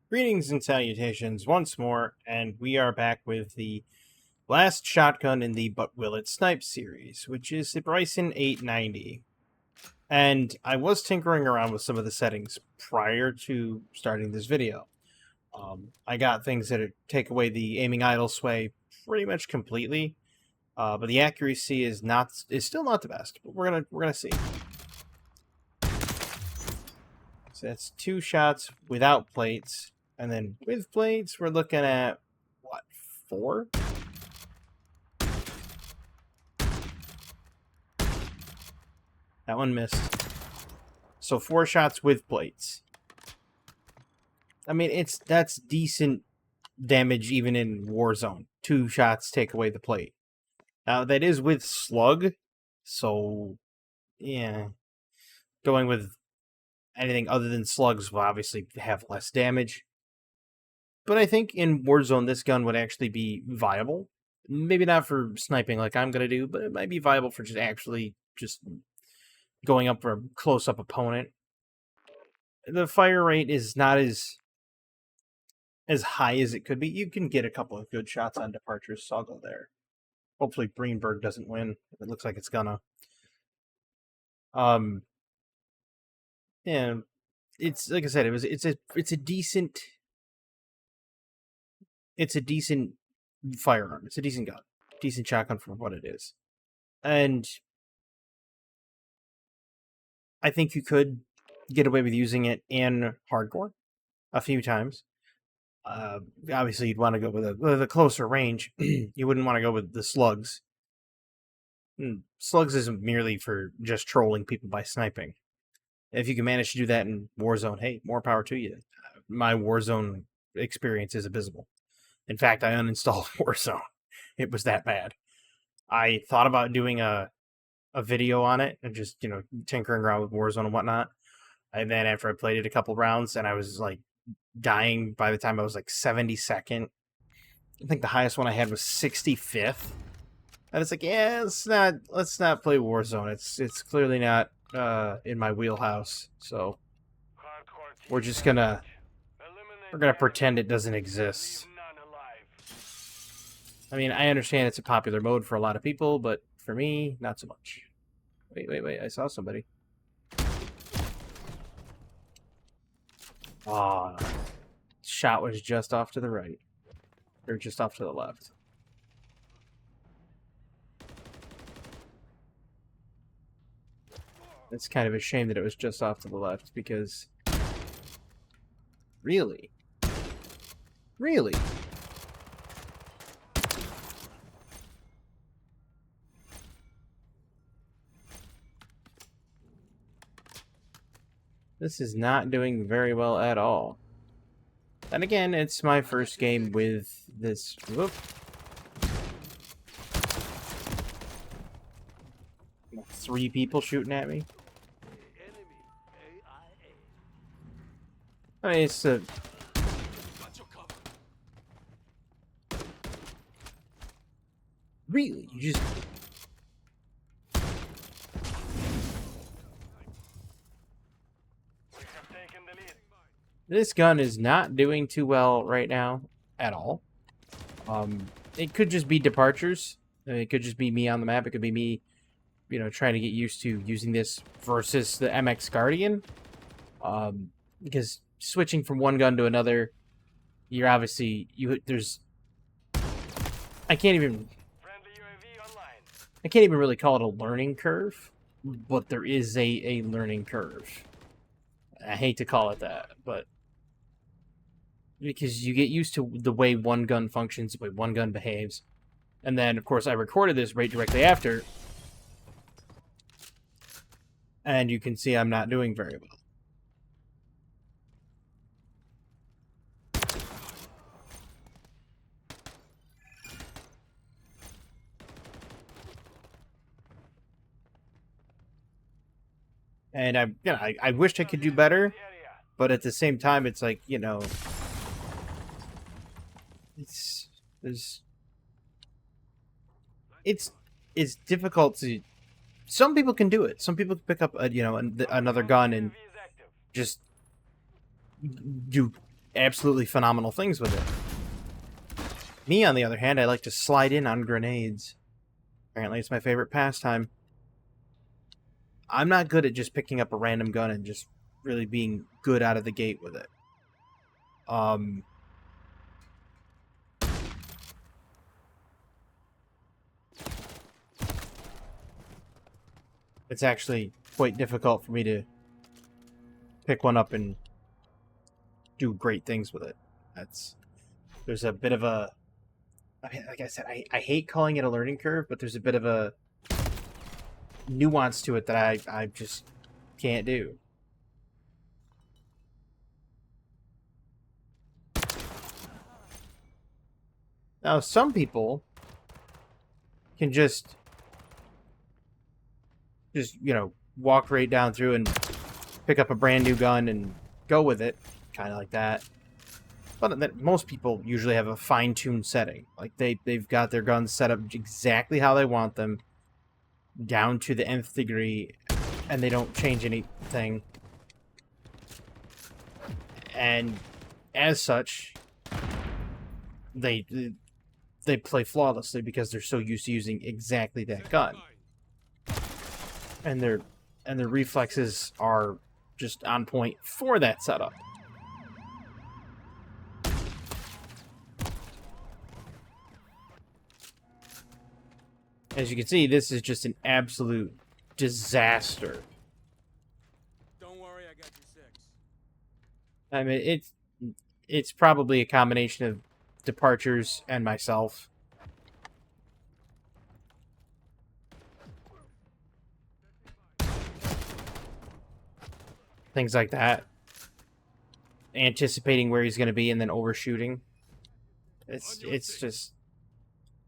Greetings and salutations once more, and we are back with the last shotgun in the But Will It Snipe series, which is the Bryson 890. And I was tinkering around with some of the settings prior to starting this video. I got things that take away the aiming idle sway pretty much completely, but the accuracy is still not the best. But we're gonna see. So that's 2 shots without plates. And then with plates, we're looking at, what, 4? That one missed. So 4 shots with plates. I mean, that's decent damage even in Warzone. 2 shots take away the plate. Now, that is with slug, so, yeah. Going with anything other than slugs will obviously have less damage. But I think in Warzone, this gun would actually be viable. Maybe not for sniping like I'm going to do, but it might be viable for just going up for a close-up opponent. The fire rate is not as high as it could be. You can get a couple of good shots on departures, so I'll go there. Hopefully Greenberg doesn't win. It looks like it's gonna. Yeah, it's like I said, it's a decent firearm. It's a decent gun. Decent shotgun for what it is. And I think you could get away with using it in hardcore a few times. Obviously, you'd want to go with a closer range. You wouldn't want to go with the slugs. Slugs isn't merely for just trolling people by sniping. If you can manage to do that in Warzone, hey, more power to you. My Warzone experience is abysmal. In fact, I uninstalled Warzone. It was that bad. I thought about doing a video on it and just, tinkering around with Warzone and whatnot. And then after I played it a couple rounds and I was like dying by the time I was like 72nd. I think the highest one I had was 65th. And it's like, yeah, let's not play Warzone. It's clearly not in my wheelhouse. So we're gonna pretend it doesn't exist. I mean, I understand it's a popular mode for a lot of people, but for me, not so much. Wait, I saw somebody. Ah, shot was just off to the right. Or just off to the left. It's kind of a shame that it was just off to the left, because... Really? Really? This is not doing very well at all. And again, it's my first game with this... Whoop. 3 people shooting at me. I mean, it's a... Really? You just... This gun is not doing too well right now at all. It could just be departures. It could just be me on the map. It could be me, trying to get used to using this versus the MX Guardian. Because switching from one gun to another, you're obviously I can't even really call it a learning curve, but there is a learning curve. I hate to call it that, but because you get used to the way one gun functions, the way one gun behaves. And then, of course, I recorded this right directly after. And you can see I'm not doing very well. And I wished I could do better, but at the same time, it's like, it's difficult to... Some people can do it. Some people can pick up another gun and just do absolutely phenomenal things with it. Me, on the other hand, I like to slide in on grenades. Apparently, it's my favorite pastime. I'm not good at just picking up a random gun and just really being good out of the gate with it. It's actually quite difficult for me to pick one up and do great things with it. There's a bit of a, I mean, like I said, I hate calling it a learning curve, but there's a bit of a nuance to it that I just can't do. Now, some people can just you know, walk right down through and pick up a brand new gun and go with it, kind of like that. But most people usually have a fine-tuned setting. Like, they've got their guns set up exactly how they want them, down to the nth degree, and they don't change anything. And as such, they play flawlessly because they're so used to using exactly that gun. And their reflexes are just on point for that setup. As you can see, this is just an absolute disaster. Don't worry, I got you 6. I mean, it's probably a combination of departures and myself. Things like that. Anticipating where he's going to be and then overshooting. It's just...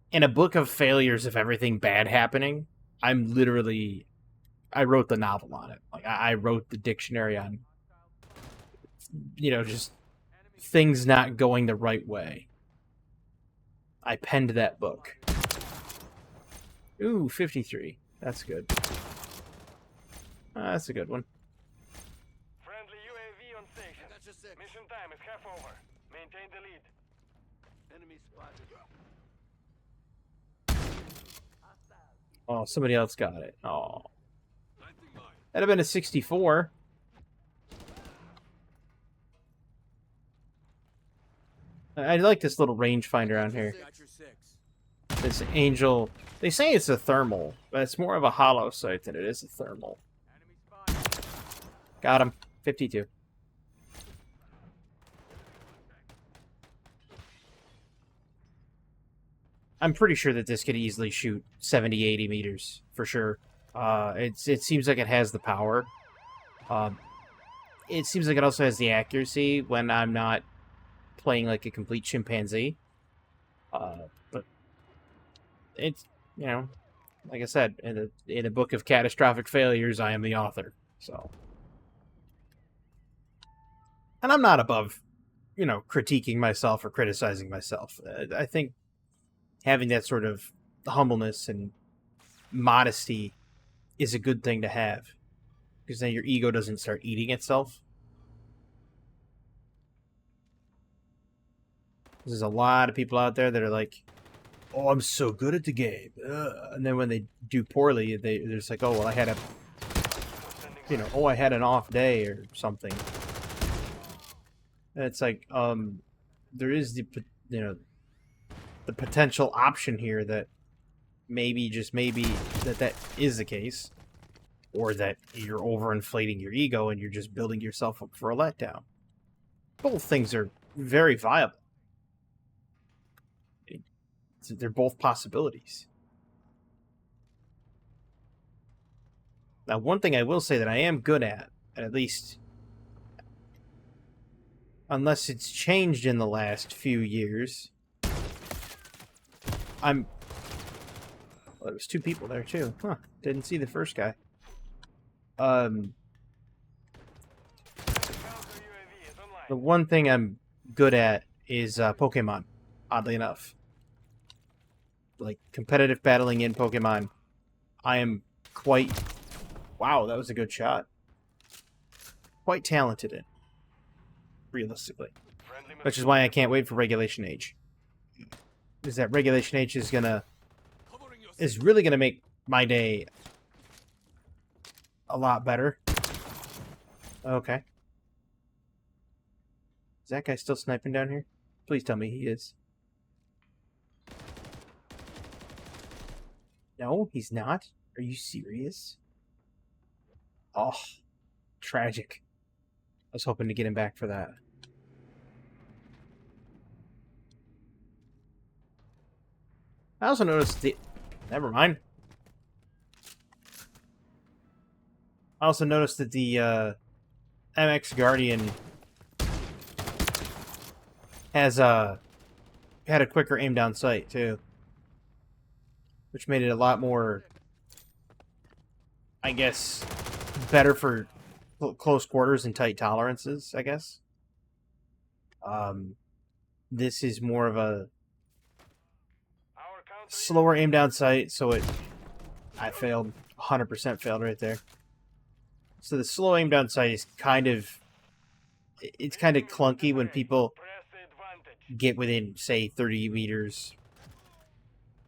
In a book of failures of everything bad happening, I wrote the novel on it. Like, I wrote the dictionary on, you know, just things not going the right way. I penned that book. Ooh, 53. That's good. That's a good one. Friendly UAV on station. I got you 6. Mission time is half over. Maintain the lead. Enemy spotted. Oh, somebody else got it. Oh. That'd have been a 64. I like this little rangefinder on here. Got your 6. This Angel... They say it's a thermal, but it's more of a hollow sight than it is a thermal. Enemy spotted. Got him. 52. I'm pretty sure that this could easily shoot 70, 80 meters, for sure. It seems like it has the power. It seems like it also has the accuracy when I'm not playing like a complete chimpanzee. But it's, you know, like I said, in a book of catastrophic failures, I am the author. So, and I'm not above, you know, critiquing myself or criticizing myself. I think having that sort of humbleness and modesty is a good thing to have, because then your ego doesn't start eating itself. There's a lot of people out there that are like, oh, I'm so good at the game. And then when they do poorly, they're just like, oh, well, I had an off day or something. And it's like, there is the potential option here that maybe, just maybe, that is the case. Or that you're overinflating your ego and you're just building yourself up for a letdown. Both things are very viable. They're both possibilities. Now, one thing I will say that I am good at least, unless it's changed in the last few years, well, there was 2 people there too. Huh. Didn't see the first guy. The one thing I'm good at is Pokemon, oddly enough. Like, competitive battling in Pokemon, I am quite... Wow, that was a good shot. Quite talented in, realistically. Friendly which is why I can't wait for Regulation H. Because that Regulation H is Covering your really gonna make my day a lot better. Okay. Is that guy still sniping down here? Please tell me he is. No, he's not. Are you serious? Oh, tragic. I was hoping to get him back for that. I also noticed the... Never mind. I also noticed that the MX Guardian has had a quicker aim down sight too, which made it a lot more, I guess, better for close quarters and tight tolerances. I guess. This is more of a Our counter slower aim down sight, so I failed, 100% failed right there. So the slow aim down sight is it's kind of clunky when people press the advantage. get within, say, 30 meters,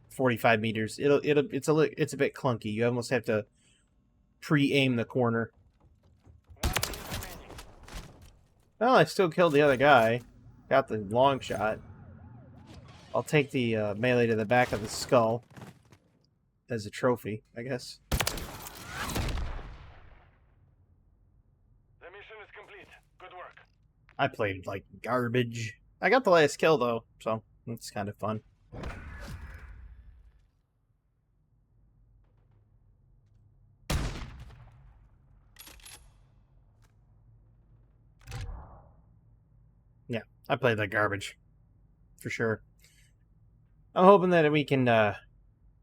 45 meters. It's a bit clunky. You almost have to pre-aim the corner. 1 minute remaining. Well, I still killed the other guy. Got the long shot. I'll take the melee to the back of the skull as a trophy, I guess. The mission is complete. Good work. I played like garbage. I got the last kill though, so it's kind of fun. Yeah, I played like garbage. For sure. I'm hoping that we can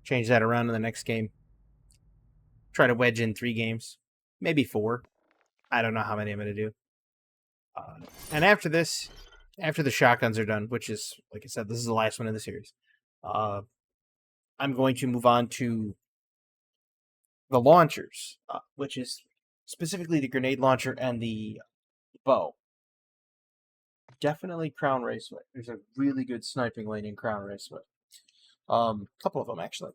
change that around in the next game. Try to wedge in 3 games. Maybe 4. I don't know how many I'm going to do. And after this, after the shotguns are done, which is, like I said, this is the last one in the series, I'm going to move on to the launchers, which is specifically the grenade launcher and the bow. Definitely Crown Raceway. There's a really good sniping lane in Crown Raceway. A couple of them, actually.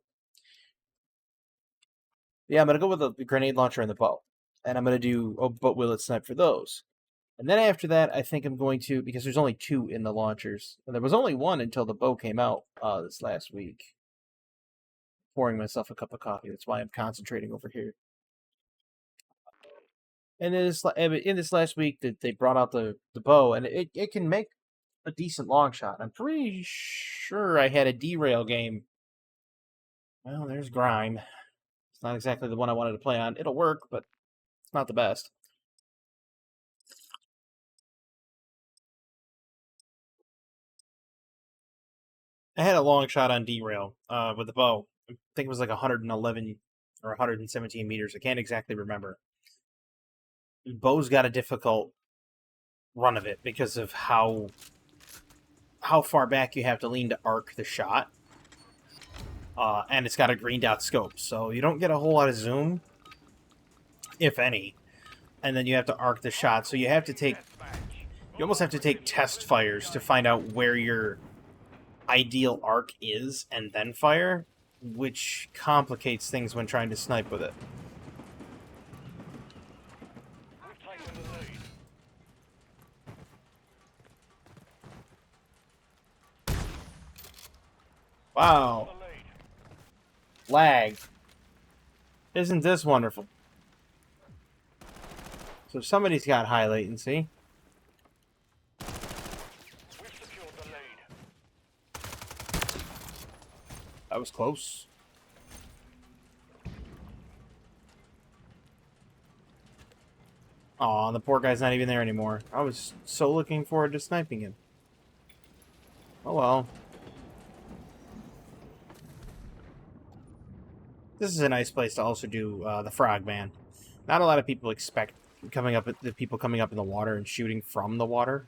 Yeah, I'm going to go with the grenade launcher and the bow. And I'm going to do boat willet snipe for those. And then after that, I think I'm going to, because there's only 2 in the launchers. And there was only 1 until the bow came out this last week. Pouring myself a cup of coffee. That's why I'm concentrating over here. And in this last week, they brought out the bow, and it can make a decent long shot. I'm pretty sure I had a derail game. Well, there's Grime. It's not exactly the one I wanted to play on. It'll work, but it's not the best. I had a long shot on derail with the bow. I think it was like 111 or 117 meters. I can't exactly remember. Bow's got a difficult run of it because of how far back you have to lean to arc the shot. And it's got a greened out scope, so you don't get a whole lot of zoom, if any. And then you have to arc the shot, so you have to take... You almost have to take test fires to find out where your ideal arc is and then fire, which complicates things when trying to snipe with it. We've taken the lead. Wow. The lead. Lag. Isn't this wonderful? So somebody's got high latency. We've secured the lead. That was close. Aw, the poor guy's not even there anymore. I was so looking forward to sniping him. Oh well. This is a nice place to also do the Frogman. Not a lot of people expect people coming up in the water and shooting from the water.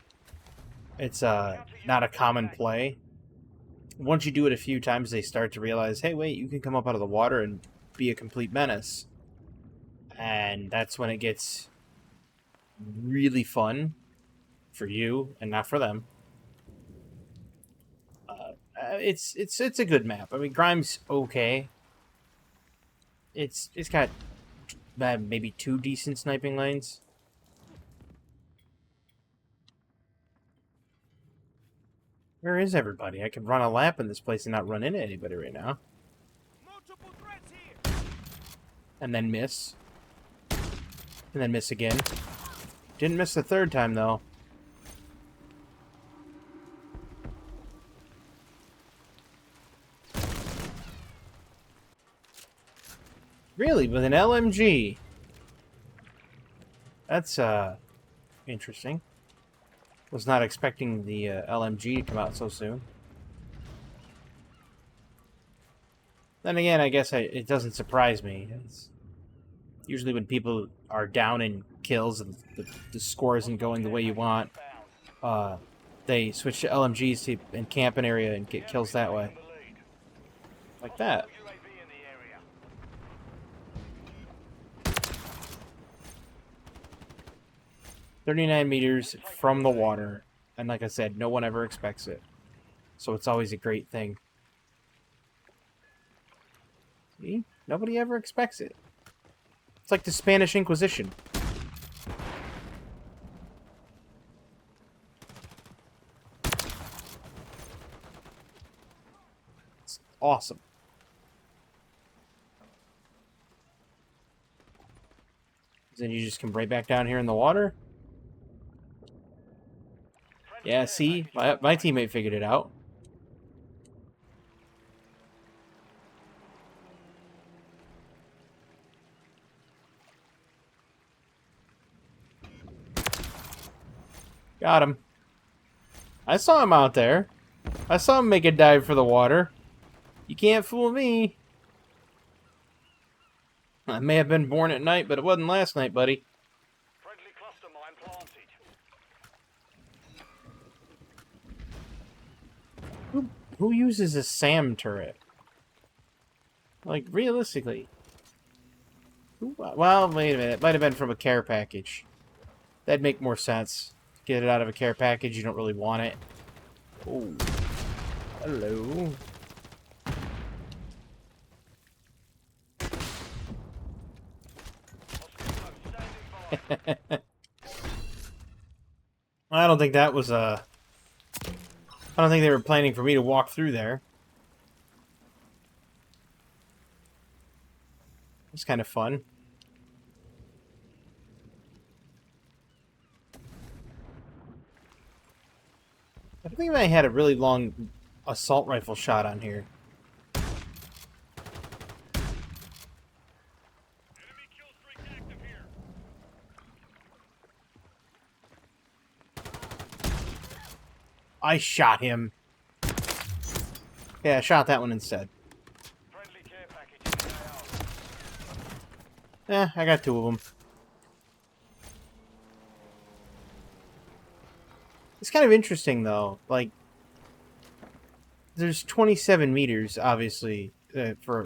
It's not a common play. Once you do it a few times, they start to realize, hey, wait, you can come up out of the water and be a complete menace. And that's when it gets really fun. for you and not for them. It's a good map. I mean, Grime's okay. It's got maybe 2 decent sniping lanes. Where is everybody? I could run a lap in this place and not run into anybody right now. Multiple threats here. And then miss. And then miss again. Didn't miss the 3rd time, though. Really? With an LMG? That's, interesting. Was not expecting the LMG to come out so soon. Then again, I guess it doesn't surprise me. It's usually when people are down in kills and the score isn't going the way you want, they switch to LMGs and camp an area and get kills that way. Like that. 39 meters from the water, and like I said, no one ever expects it. So it's always a great thing. See? Nobody ever expects it. It's like the Spanish Inquisition. It's awesome. Then you just come right back down here in the water. Yeah, see? My teammate figured it out. Got him. I saw him out there. I saw him make a dive for the water. You can't fool me. I may have been born at night, but it wasn't last night, buddy. Friendly cluster mine planted. Who uses a SAM turret? Like, realistically. Well, wait a minute. It might have been from a care package. That'd make more sense. Get it out of a care package. You don't really want it. Oh. Hello. I don't think that was a... I don't think they were planning for me to walk through there. It's kind of fun. I think I had a really long assault rifle shot on here. Enemy kill streak active here. I shot him. Yeah, I shot that one instead. Friendly care package in the AO. I got 2 of them. It's kind of interesting, though. Like, there's 27 meters, obviously, for...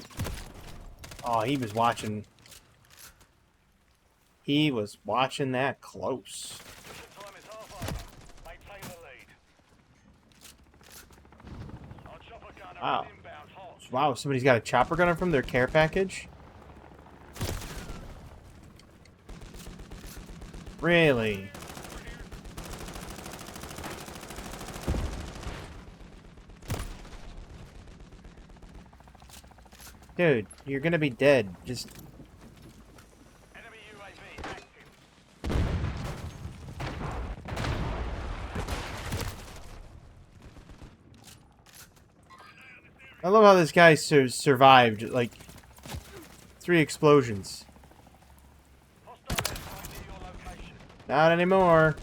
Oh, he was watching... He was watching that close. Mission time is half over. Maintain the lead. Our chopper gunner Wow. is inbound hot. Wow, somebody's got a chopper gunner from their care package? Really? Dude, you're gonna be dead. Just... Enemy UAV active. I love how this guy survived, like, 3 explosions. Hostile airstrike near your location. Not anymore.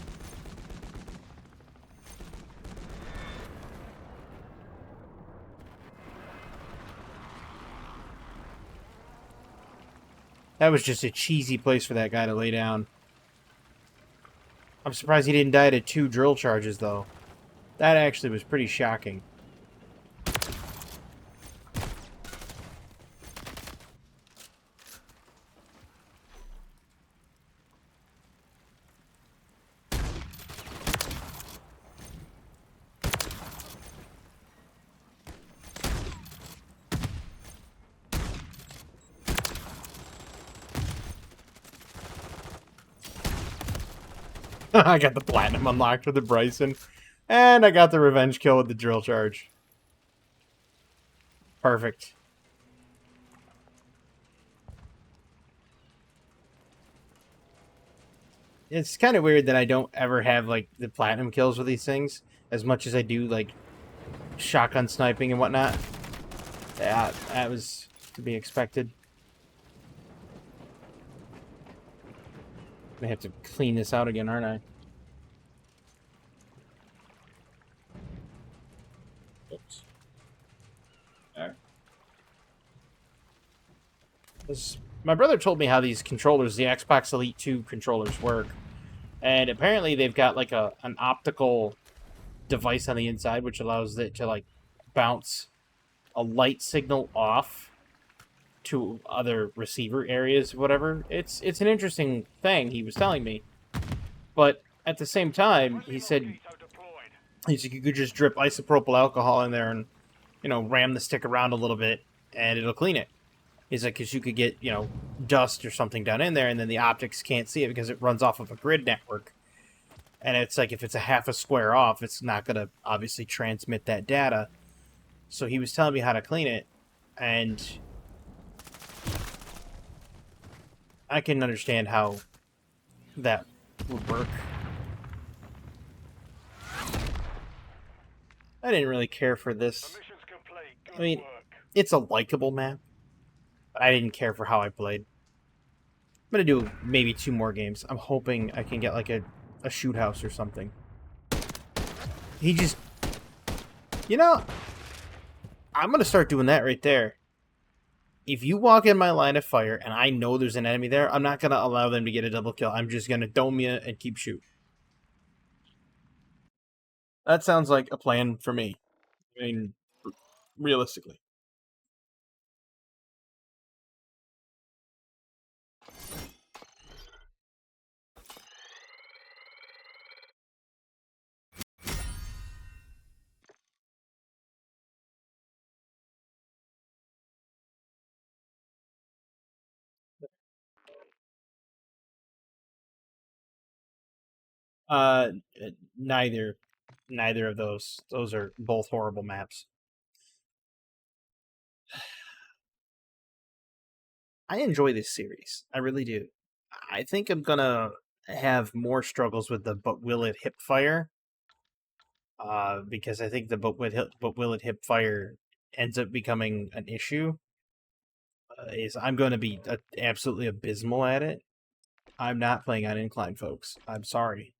That was just a cheesy place for that guy to lay down. I'm surprised he didn't die to 2 drill charges, though. That actually was pretty shocking. I got the platinum unlocked with the Bryson. And I got the revenge kill with the drill charge. Perfect. It's kind of weird that I don't ever have, like, the platinum kills with these things. As much as I do, like, shotgun sniping and whatnot. Yeah, that was to be expected. I have to clean this out again, aren't I? Oops. There. My brother told me how these controllers, the Xbox Elite 2 controllers, work. And apparently they've got, like, an optical device on the inside which allows it to, like, bounce a light signal off to other receiver areas, whatever. It's an interesting thing he was telling me. But at the same time, he said you could just drip isopropyl alcohol in there and, you know, ram the stick around a little bit and it'll clean it. He's like, because you could get, you know, dust or something down in there and then the optics can't see it because it runs off of a grid network. And it's like, if it's a half a square off, it's not going to obviously transmit that data. So he was telling me how to clean it, and I can understand how that would work. I didn't really care for this. I mean, it's a likable map, but I didn't care for how I played. I'm going to do maybe 2 more games. I'm hoping I can get, like, a shoot house or something. He just... You know, I'm going to start doing that right there. If you walk in my line of fire and I know there's an enemy there, I'm not going to allow them to get a double kill. I'm just going to dome you and keep shooting. That sounds like a plan for me. I mean, realistically. Uh, neither of those. Those are both horrible maps. I enjoy this series. I really do. I think I'm gonna have more struggles with the but will it hip fire. Because I think the but will it hip fire ends up becoming an issue. Is I'm going to be absolutely abysmal at it. I'm not playing on incline, folks. I'm sorry.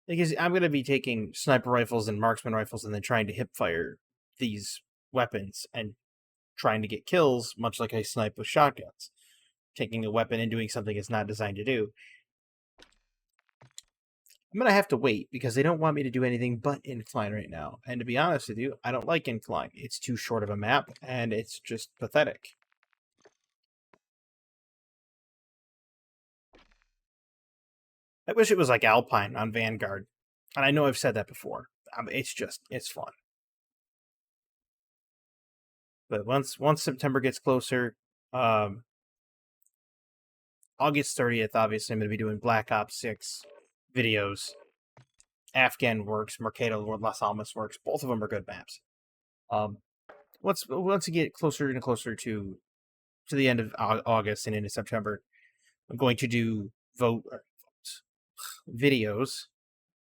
Because I'm going to be taking sniper rifles and marksman rifles and then trying to hip fire these weapons and trying to get kills, much like I snipe with shotguns. Taking a weapon and doing something it's not designed to do. I'm going to have to wait because they don't want me to do anything but incline right now. And to be honest with you, I don't like incline. It's too short of a map and it's just pathetic. I wish it was like Alpine on Vanguard. And I know I've said that before. It's fun. But once September gets closer, August 30th, obviously, I'm going to be doing Black Ops 6 videos. Afghan works, Mercado Las Almas works. Both of them are good maps. Once you get closer and closer to the end of August and into September, I'm going to do videos.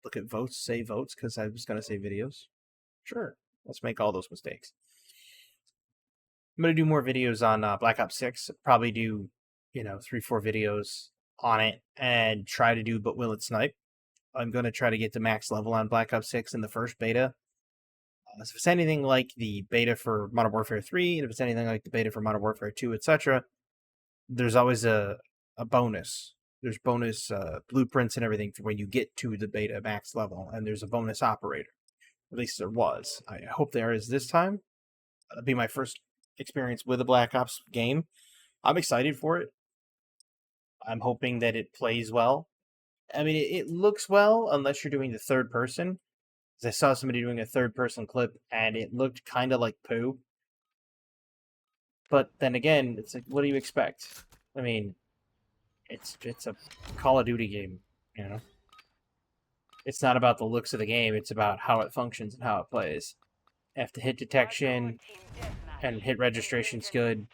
Look at votes, say votes, because I was going to say videos. Sure, let's make all those mistakes. I'm going to do more videos on Black Ops 6. Probably do, 3-4 videos on it and try to do But Will It Snipe. I'm going to try to get to max level on Black Ops 6 in the first beta. So if it's anything like the beta for Modern Warfare 3, and if it's anything like the beta for Modern Warfare 2, etc., there's always a bonus. There's bonus blueprints and everything for when you get to the beta max level, and there's a bonus operator. At least there was. I hope there is this time. That'll be my first experience with a Black Ops game. I'm excited for it. I'm hoping that it plays well. I mean, it looks well unless you're doing the third person. Because I saw somebody doing a third person clip and it looked kind of like poo. But then again, it's like, what do you expect? I mean, It's a Call of Duty game, you know. It's not about the looks of the game, it's about how it functions and how it plays. If the hit detection and hit registration's good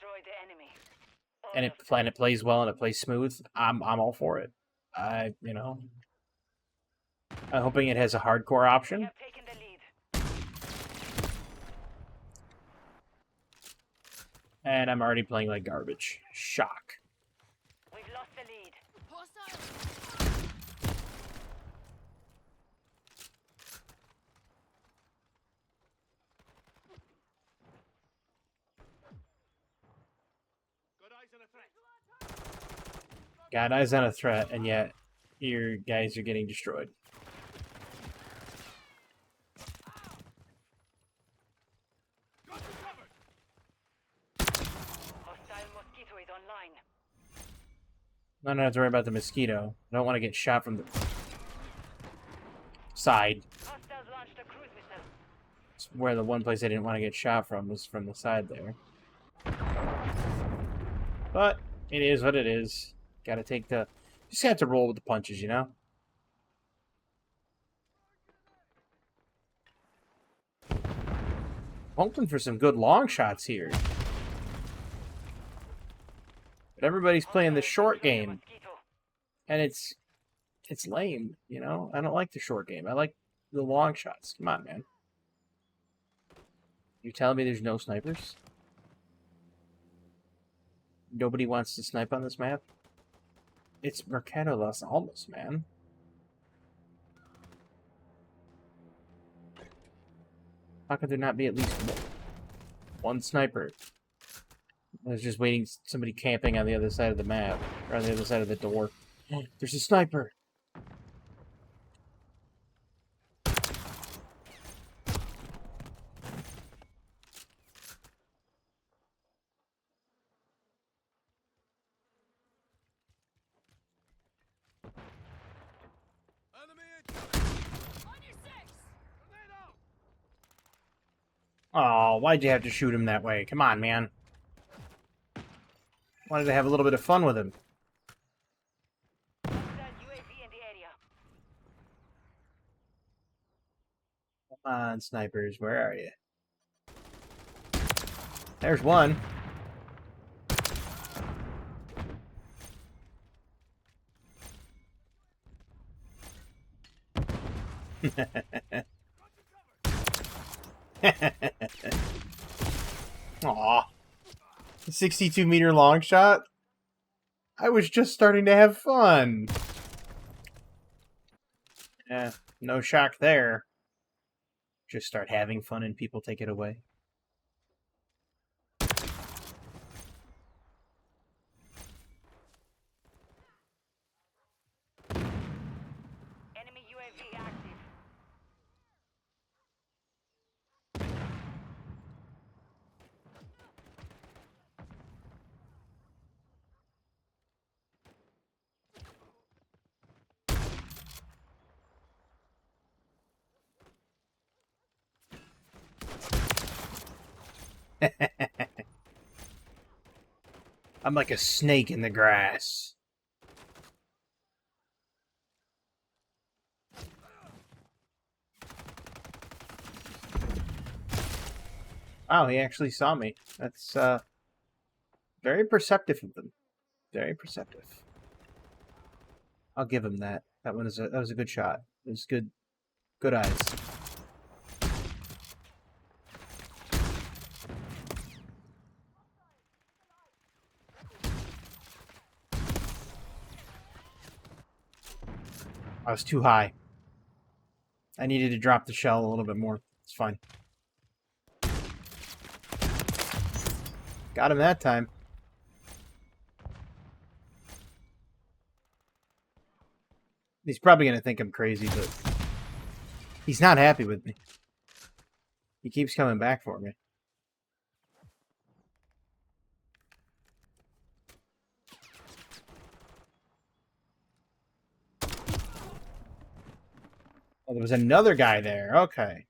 and it plays well and it plays smooth, I'm all for it. I'm hoping it has a hardcore option. And I'm already playing like garbage. Shock. We've lost the lead. Got eyes on a threat. Got eyes on a threat, and yet your guys are getting destroyed. Got you covered. Hostile mosquito is online. I don't have to worry about the mosquito. I don't want to get shot from the side. Hostiles launched a cruise missile. It's where the one place I didn't want to get shot from was from the side there. But it is what it is. Gotta take the... Just have to roll with the punches, you know? Hoping for some good long shots here. But everybody's playing the short game. And it's lame, you know? I don't like the short game. I like the long shots. Come on, man. You telling me there's no snipers? Nobody wants to snipe on this map? It's Mercado Las Almas, man. How could there not be at least one sniper? I was just waiting, somebody camping on the other side of the map, or on the other side of the door. There's a sniper! Enemy incoming. On your six! Grenade out. Oh, why'd you have to shoot him that way? Come on, man. Wanted to have a little bit of fun with him. Hostile UAV in the area. Come on, snipers, where are you? There's one. Aw. 62-meter long shot? I was just starting to have fun. Yeah, no shock there. Just start having fun and people take it away. Enemy UAV active. I'm like a snake in the grass. Oh, he actually saw me. That's very perceptive of them. Very perceptive. I'll give him that. That was a good shot. It was good eyes. I was too high. I needed to drop the shell a little bit more. It's fine. Got him that time. He's probably going to think I'm crazy, but he's not happy with me. He keeps coming back for me. Oh, there was another guy there. Okay.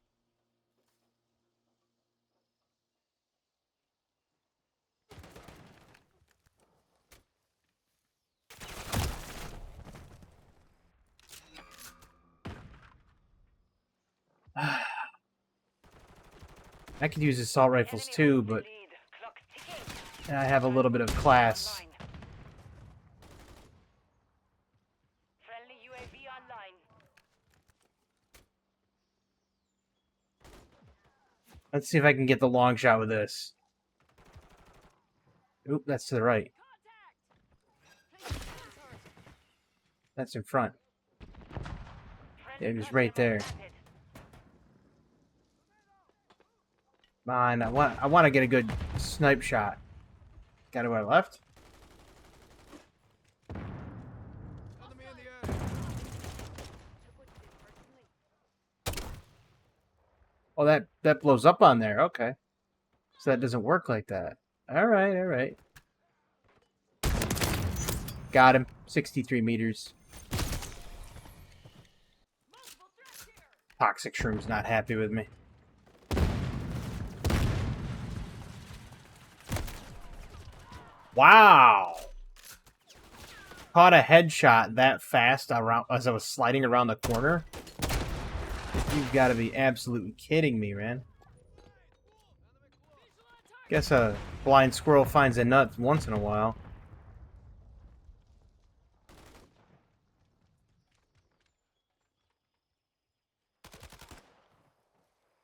I could use assault rifles Enemy too, holds the but lead. Clock's ticking. I have a little bit of class. Online. Friendly UAV online. Let's see if I can get the long shot with this. Oop, that's to the right. That's in front. Friendly It was custom right there. planted. Come on, I want to get a good snipe shot. Got it where I left? Enemy in the air. Oh, that blows up on there. Okay. So that doesn't work like that. All right, all right. Got him. 63 meters. Toxic Shroom's not happy with me. Wow! Caught a headshot that fast around as I was sliding around the corner. You've got to be absolutely kidding me, man. Guess a blind squirrel finds a nut once in a while.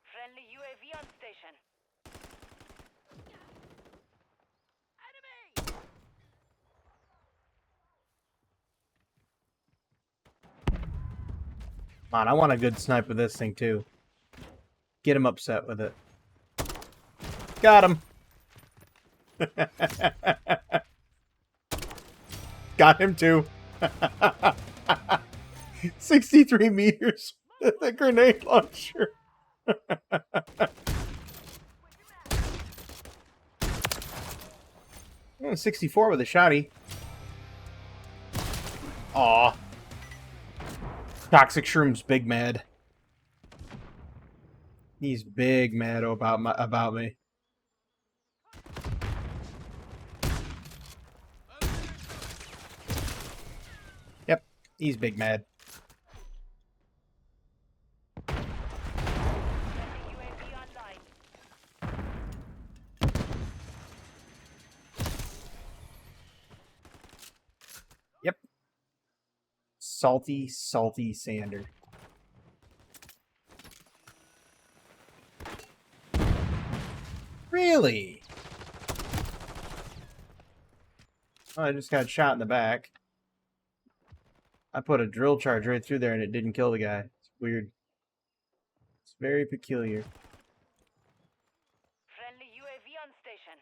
Friendly UAV on station. Man, I want a good snipe with this thing too. Get him upset with it. Got him. Got him too. 63 meters. The grenade launcher. 64 with a shotty. Aw. Toxic Shroom's big mad. He's big mad about me. Yep, he's big mad. Friendly UAV online. Yep. Salty, salty Sander. Really? Oh, I just got shot in the back. I put a drill charge right through there and it didn't kill the guy. It's weird. It's very peculiar. Friendly UAV on station.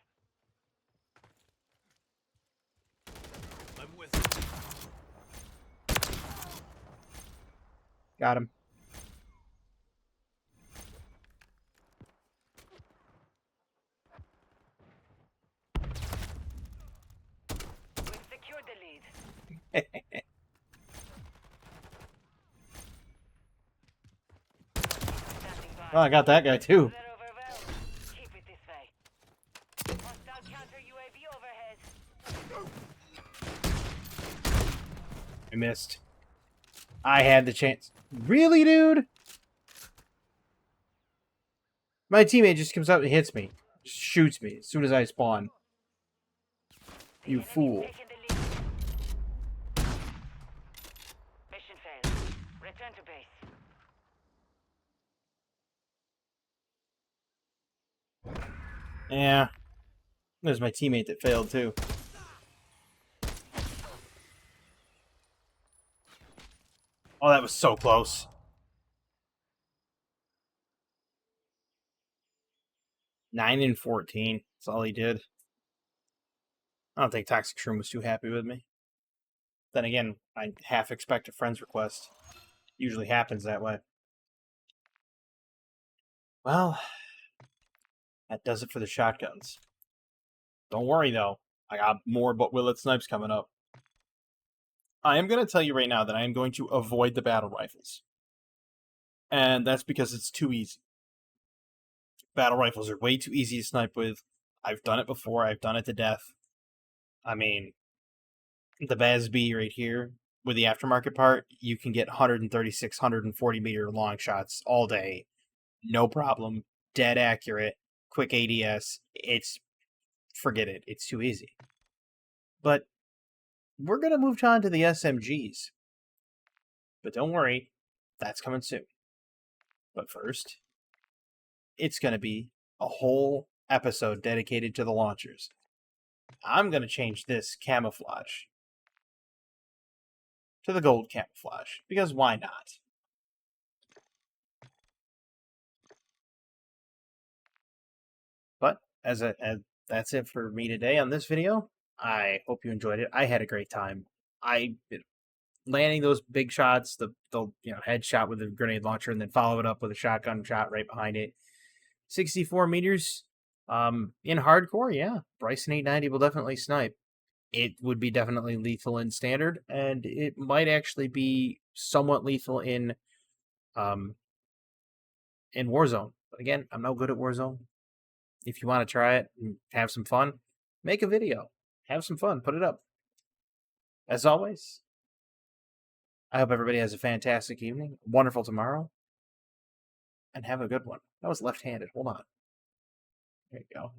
I'm with you. Got him. We've secured the lead. Standing by. Oh, I got that guy too. They're overwhelmed. Keep it this way. Hostile counter UAV overhead. I missed. I had the chance. Really, dude? My teammate just comes up and hits me. Just shoots me as soon as I spawn. You fool. Taking the lead. Mission failed. Return to base. Yeah. There's my teammate that failed too. Oh, that was so close. 9 and 14. That's all he did. I don't think Toxic Shroom was too happy with me. Then again, I half expect a friend's request. Usually happens that way. Well, that does it for the shotguns. Don't worry though. I got more but Willet snipes coming up. I am going to tell you right now that I am going to avoid the battle rifles. And that's because it's too easy. Battle rifles are way too easy to snipe with. I've done it before. I've done it to death. I mean, the BAS-B right here with the aftermarket part, you can get 136, 140 meter long shots all day. No problem. Dead accurate. quick ADS, forget it. It's too easy. But we're going to move on to the SMGs. But don't worry, that's coming soon. But first, it's going to be a whole episode dedicated to the launchers. I'm going to change this camouflage to the gold camouflage, because why not? But as that's it for me today on this video. I hope you enjoyed it. I had a great time. Landing those big shots, the headshot with a grenade launcher, and then follow it up with a shotgun shot right behind it. 64 meters. In hardcore, yeah, Bryson 890 will definitely snipe. It would be definitely lethal in standard, and it might actually be somewhat lethal in Warzone. But again, I'm no good at Warzone. If you want to try it and have some fun, make a video. Have some fun. Put it up. As always, I hope everybody has a fantastic evening, wonderful tomorrow, and have a good one. That was left-handed. Hold on. There you go.